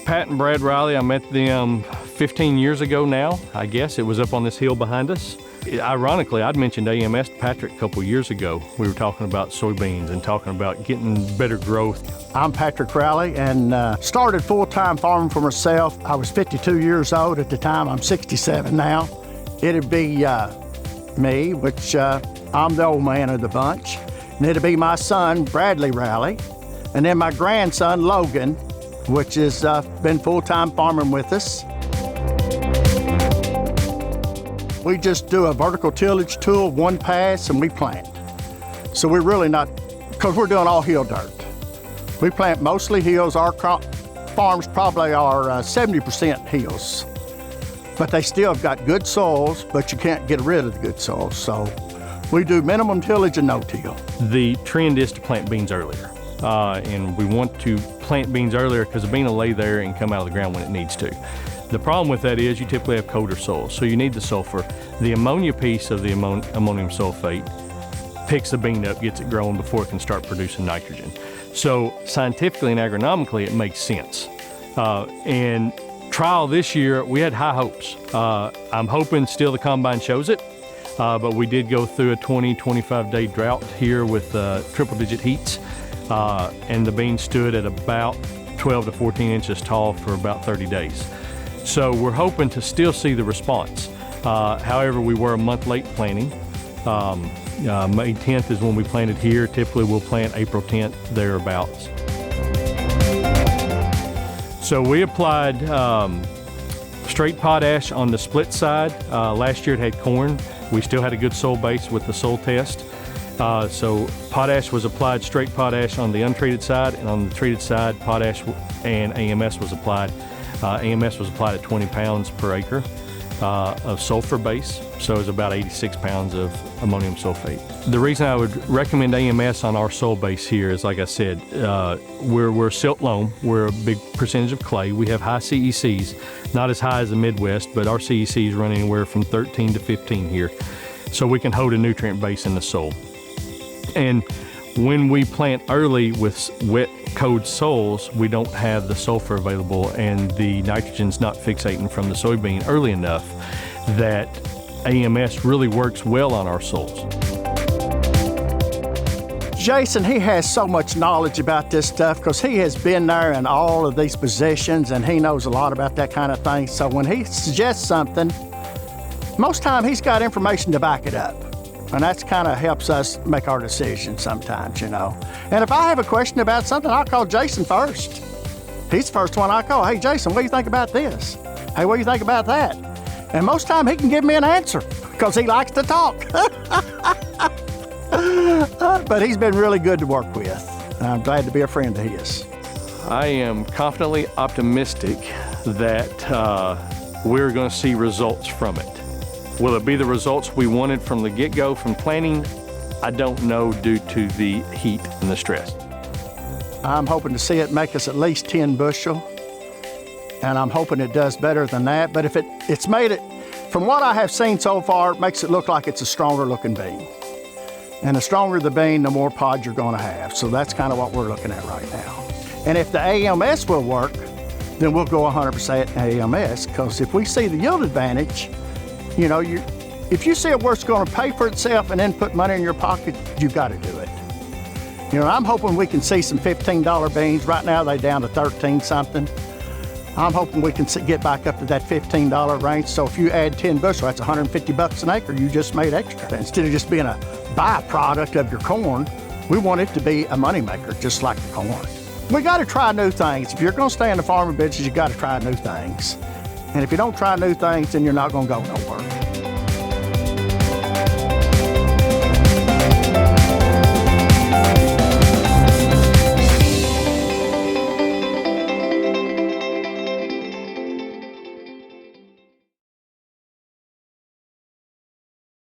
Pat and Brad Riley, I met them 15 years ago now, I guess. It was up on this hill behind us. Ironically, I'd mentioned AMS to Patrick a couple years ago. We were talking about soybeans and talking about getting better growth. I'm Patrick Riley and started full-time farming for myself. I was 52 years old at the time. I'm 67 now. It'd be me, which I'm the old man of the bunch. And it'd be my son, Bradley Riley, and then my grandson, Logan, which has been full-time farming with us. We just do a vertical tillage tool, one pass, and we plant. So we're really not, because we're doing all hill dirt. We plant mostly hills. Our farms probably are 70% hills. But they still have got good soils, but you can't get rid of the good soils. So we do minimum tillage and no till. The trend is to plant beans earlier. And we want to plant beans earlier because the bean will lay there and come out of the ground when it needs to. The problem with that is you typically have colder soils, so you need the sulfur. The ammonia piece of the ammonium sulfate picks the bean up, gets it growing before it can start producing nitrogen. So scientifically and agronomically, it makes sense. And trial this year, we had high hopes. I'm hoping still the combine shows it, but we did go through a 20-25 day drought here with triple-digit heats, and the bean stood at about 12 to 14 inches tall for about 30 days. So we're hoping to still see the response. However, we were a month late planting. May 10th is when we planted here. Typically we'll plant April 10th, thereabouts. So we applied straight potash on the split side. Last year it had corn. We still had a good soil base with the soil test. So potash was applied, straight potash on the untreated side, and on the treated side, potash and AMS was applied. AMS was applied at 20 pounds per acre of sulfur base, so it was about 86 pounds of ammonium sulfate. The reason I would recommend AMS on our soil base here is, like I said, we're silt loam, we're a big percentage of clay. We have high CECs, not as high as the Midwest, but our CECs run anywhere from 13 to 15 here, so we can hold a nutrient base in the soil. And when we plant early with wet, cold soils, we don't have the sulfur available and the nitrogen's not fixating from the soybean early enough that AMS really works well on our soils. Jason, he has so much knowledge about this stuff because he has been there in all of these positions and he knows a lot about that kind of thing. So when he suggests something, most time he's got information to back it up. And that kind of helps us make our decisions sometimes, you know. And if I have a question about something, I'll call Jason first. He's the first one I call. Hey, Jason, what do you think about this? Hey, what do you think about that? And most time he can give me an answer because he likes to talk. But he's been really good to work with. And I'm glad to be a friend of his. I am confidently optimistic that we're going to see results from it. Will it be the results we wanted from the get-go, from planting? I don't know due to the heat and the stress. I'm hoping to see it make us at least 10 bushel, and I'm hoping it does better than that. But if it's made it, from what I have seen so far, it makes it look like it's a stronger looking bean. And the stronger the bean, the more pod you're gonna have. So that's kind of what we're looking at right now. And if the AMS will work, then we'll go 100% AMS, because if we see the yield advantage, you know, if you see where it's going to pay for itself and then put money in your pocket, you got to do it. You know, I'm hoping we can see some $15 beans. Right now, they're down to 13 something. I'm hoping we can get back up to that $15 range. So if you add 10 bushel, that's 150 bucks an acre. You just made extra. Instead of just being a byproduct of your corn, we want it to be a moneymaker, just like the corn. We got to try new things. If you're going to stay in the farming business, you got to try new things. And if you don't try new things, then you're not going to go nowhere.